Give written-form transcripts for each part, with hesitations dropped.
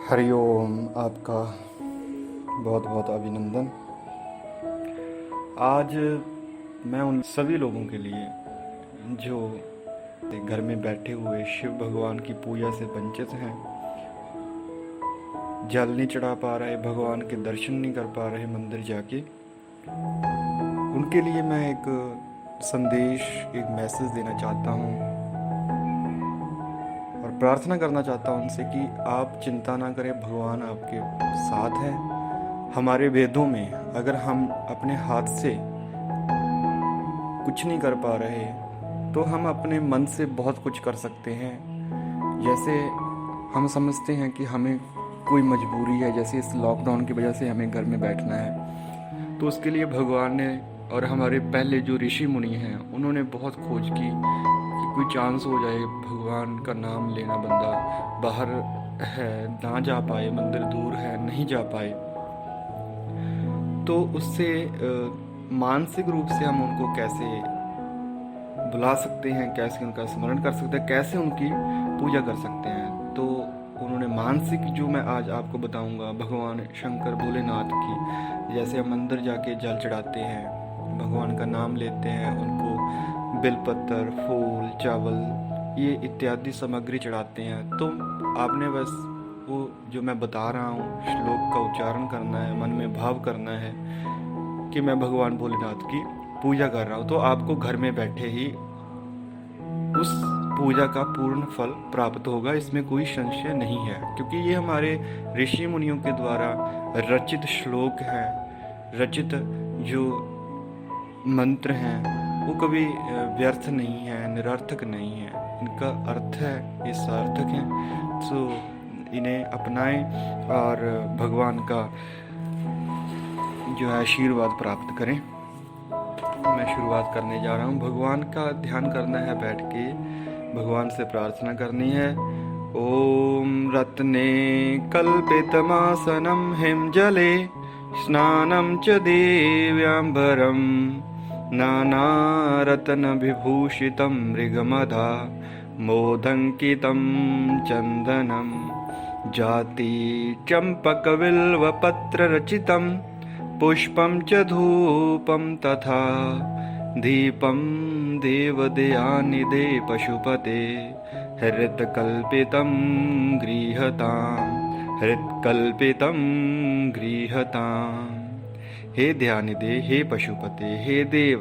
हरिओम। आपका बहुत बहुत अभिनंदन। आज मैं उन सभी लोगों के लिए जो घर में बैठे हुए शिव भगवान की पूजा से वंचित हैं, जल नहीं चढ़ा पा रहे, भगवान के दर्शन नहीं कर पा रहे मंदिर जाके, उनके लिए मैं एक संदेश, एक मैसेज देना चाहता हूँ और प्रार्थना करना चाहता हूँ उनसे कि आप चिंता ना करें, भगवान आपके साथ है। हमारे वेदों में अगर हम अपने हाथ से कुछ नहीं कर पा रहे तो हम अपने मन से बहुत कुछ कर सकते हैं। जैसे हम समझते हैं कि हमें कोई मजबूरी है, जैसे इस लॉकडाउन की वजह से हमें घर में बैठना है, तो उसके लिए भगवान ने और हमारे पहले जो ऋषि मुनि हैं उन्होंने बहुत खोज की कि कोई चांस हो जाए, भगवान का नाम लेना, बंदा बाहर है ना जा पाए, मंदिर दूर है नहीं जा पाए, तो उससे मानसिक रूप से हम उनको कैसे बुला सकते हैं, कैसे उनका स्मरण कर सकते हैं, कैसे उनकी पूजा कर सकते हैं। तो उन्होंने मानसिक, जो मैं आज आपको बताऊंगा, भगवान शंकर भोलेनाथ की, जैसे हम मंदिर जाके जल चढ़ाते हैं, भगवान का नाम लेते हैं, उनको बेलपत्र, फूल, चावल ये इत्यादि सामग्री चढ़ाते हैं, तो आपने बस वो जो मैं बता रहा हूँ श्लोक का उच्चारण करना है, मन में भाव करना है कि मैं भगवान भोलेनाथ की पूजा कर रहा हूँ, तो आपको घर में बैठे ही उस पूजा का पूर्ण फल प्राप्त होगा। इसमें कोई संशय नहीं है, क्योंकि ये हमारे ऋषि मुनियों के द्वारा रचित श्लोक हैं, रचित जो मंत्र हैं वो कभी व्यर्थ नहीं है, निरर्थक नहीं है, इनका अर्थ है, ये सार्थक हैं। तो इन्हें अपनाएं और भगवान का जो है आशीर्वाद प्राप्त करें। मैं शुरुआत करने जा रहा हूँ। भगवान का ध्यान करना है, बैठ के भगवान से प्रार्थना करनी है। ओम रत्ने कल्पितमासनं हिम जले स्नानं च देव्यांबरं नानारत्नविभूषितं मृगमधा मोदङ्कितं चन्दनं जाति चम्पकबिल्वपत्ररचितं पुष्पं च धूपं तथा दीपं देवदयानिदे पशुपते हृत्कल्पितं गृहताम्। हे ध्यानिदे, हे पशुपते, हे देव,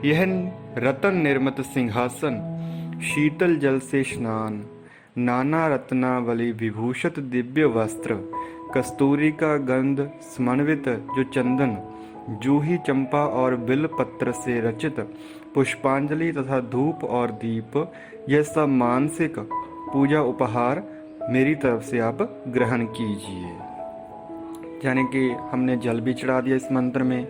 यह रतन निर्मित सिंहासन, शीतल जल से स्नान, नाना रत्नावली विभूषित दिव्य वस्त्र, कस्तूरी का गंध समन्वित जो चंदन, जूही चंपा और बिल पत्र से रचित पुष्पांजलि तथा धूप और दीप, यह सब मानसिक पूजा उपहार मेरी तरफ से आप ग्रहण कीजिए। यानी कि हमने जल भी चढ़ा दिया इस मंत्र में,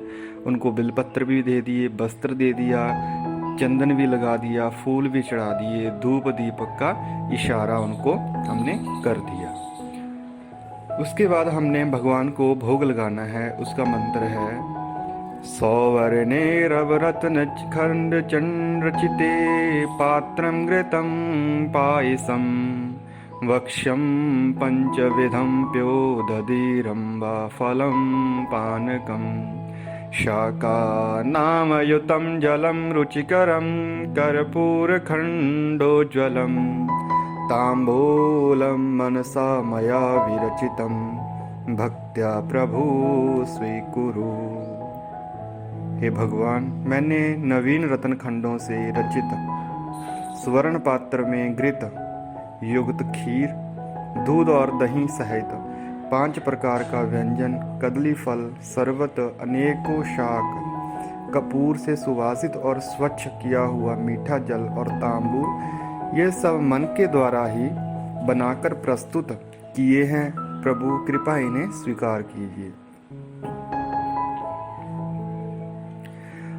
उनको बिलपत्र भी दे दिए, वस्त्र दे दिया, चंदन भी लगा दिया, फूल भी चढ़ा दिए, धूप दीपक का इशारा उनको हमने कर दिया। उसके बाद हमने भगवान को भोग लगाना है। उसका मंत्र है सौवर्णे रवरत्न खंड चंद्रचिते पात्रं घृतं पायसं वक्ष्यं पंचविधं प्योदधीरं वा फलं पानकं शाकानामयुतं जलं रुचिकरं कर्पूरखण्डोज्ज्वलं ताम्बूलं मनसा मया विरचितं भक्त्या प्रभु स्वीकुरु। हे भगवान, मैंने नवीन रत्न खंडों से रचित स्वर्ण पात्र में घृत युक्त खीर, दूध और दही सहित 5 प्रकार का व्यंजन, कदली फल, शरबत, अनेकों शाक, कपूर से सुवासित और स्वच्छ किया हुआ मीठा जल और तांबूल, ये सब मन के द्वारा ही बनाकर प्रस्तुत किए हैं। प्रभु कृपा इन्हें स्वीकार कीजिए।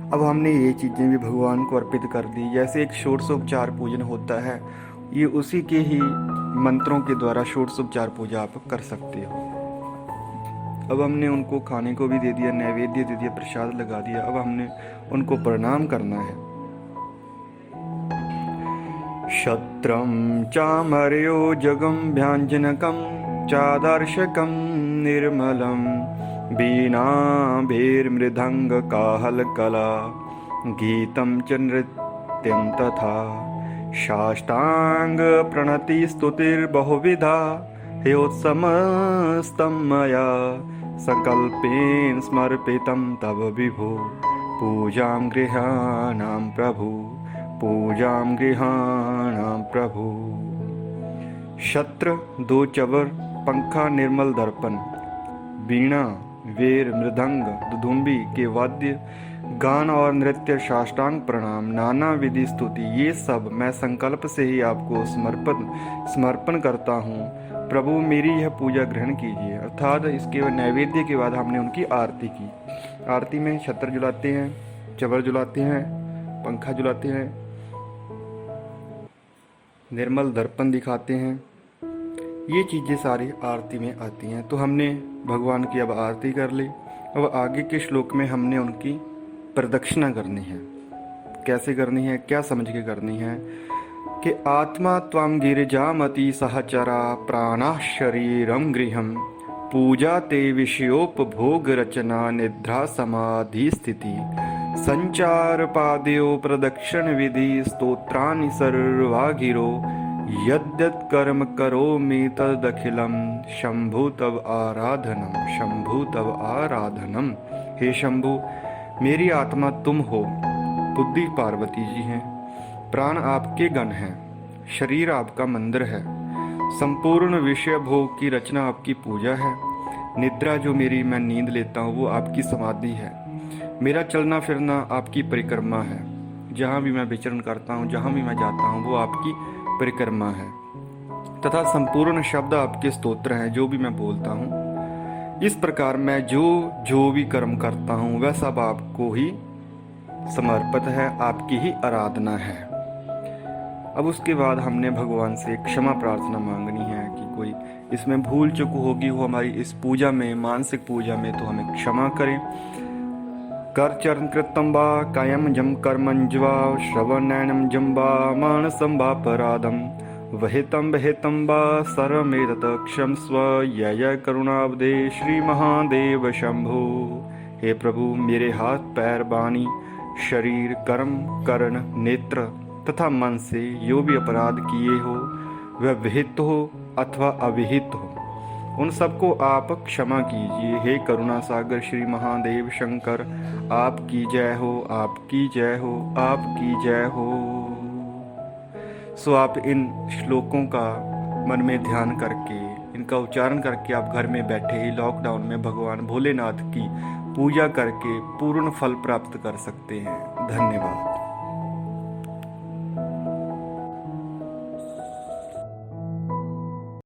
अब हमने ये चीज़ें भी भगवान को अर्पित कर दी। जैसे एक षोडशोपचार पूजन होता है, ये उसी के ही मंत्रों के द्वारा षोडशोपचार पूजा आप कर सकते हो। अब हमने उनको खाने को भी दे दिया, नैवेद्य दे दिया, प्रसाद लगा दिया। अब हमने उनको प्रणाम करना है। शत्रं चामर्यो जगं व्यञ्जनकं चादर्शकं निर्मलं वीणाभिर्मृदङ्गकाहलकला गीतं च नृत्यं तथा साष्टाङ्गप्रणतिस्तुतिर्बहुविधा ह्योत्समस्तं मया सकल्पेन समर्पितं तव विभो पूजां गृहाणां प्रभु पूजां गृहाणां प्रभु। शस्त्र दो चवर पंखा निर्मल दर्पण वीणा वेर मृदंग दुदुम्बी के वाद्य गान और नृत्य साष्टांग प्रणाम नाना विधि स्तुति ये सब मैं संकल्प से ही आपको समर्पण करता हूँ। प्रभु मेरी यह पूजा ग्रहण कीजिए। अर्थात इसके नैवेद्य के बाद हमने उनकी आरती की। आरती में छत्र जलाते हैं, चवर जलाते हैं, पंखा जलाते हैं, निर्मल दर्पण दिखाते हैं। ये चीज़ें सारी आरती में आती हैं। तो हमने भगवान की अब आरती कर ली। अब आगे के श्लोक में हमने उनकी प्रदक्षिणा करनी है। कैसे करनी है, क्या समझ के करनी है कि आत्मा त्वं गिरिजामति सहचरा प्राणः शरीरं गृहं पूजा ते विषयोपभोग रचना निद्रा समाधि स्थिति संचार पादयो प्रदक्षिण विधि स्तोत्राणि सर्वागिरो यद्यत् कर्म करोमि तदखिलं शंभु तव आराधनम शंभु तव आराधनम। हे शंभु मेरी आत्मा तुम हो, बुद्धि पार्वती जी हैं, प्राण आपके गण हैं, शरीर आपका मंदिर है, संपूर्ण विषय भोग की रचना आपकी पूजा है, निद्रा जो मेरी मैं नींद लेता हूँ वो आपकी समाधि है, मेरा चलना फिरना आपकी परिक्रमा है, जहाँ भी मैं विचरण करता हूँ, जहाँ भी मैं जाता हूँ वो आपकी परिक्रमा है, तथा संपूर्ण शब्द आपके स्तोत्र हैं जो भी मैं बोलता हूँ। इस प्रकार मैं जो भी कर्म करता हूँ वह सब आपको ही समर्पित है, आपकी ही आराधना है। अब उसके बाद हमने भगवान से क्षमा प्रार्थना मांगनी है कि कोई इसमें भूल चूक होगी हो हमारी इस पूजा में, मानसिक पूजा में, तो हमें क्षमा करें। कर चरण कृतम वा कायम जम कर्मंज्वा श्रवणैनम जम वा मानसम वा पराधम वहितम वा सर्वमेतत् क्षमस्व यय करुणाब्दे श्री महादेव शंभो। हे प्रभु मेरे हाथ पैर वाणी शरीर कर्म कर्ण नेत्र तथा मन से जो भी अपराध किए हो वह विहित हो अथवा अविहित हो उन सबको आप क्षमा कीजिए। हे करुणा सागर श्री महादेव शंकर आपकी जय हो, आपकी जय हो, आपकी जय हो। सो आप इन श्लोकों का मन में ध्यान करके इनका उच्चारण करके आप घर में बैठे ही लॉकडाउन में भगवान भोलेनाथ की पूजा करके पूर्ण फल प्राप्त कर सकते हैं। धन्यवाद।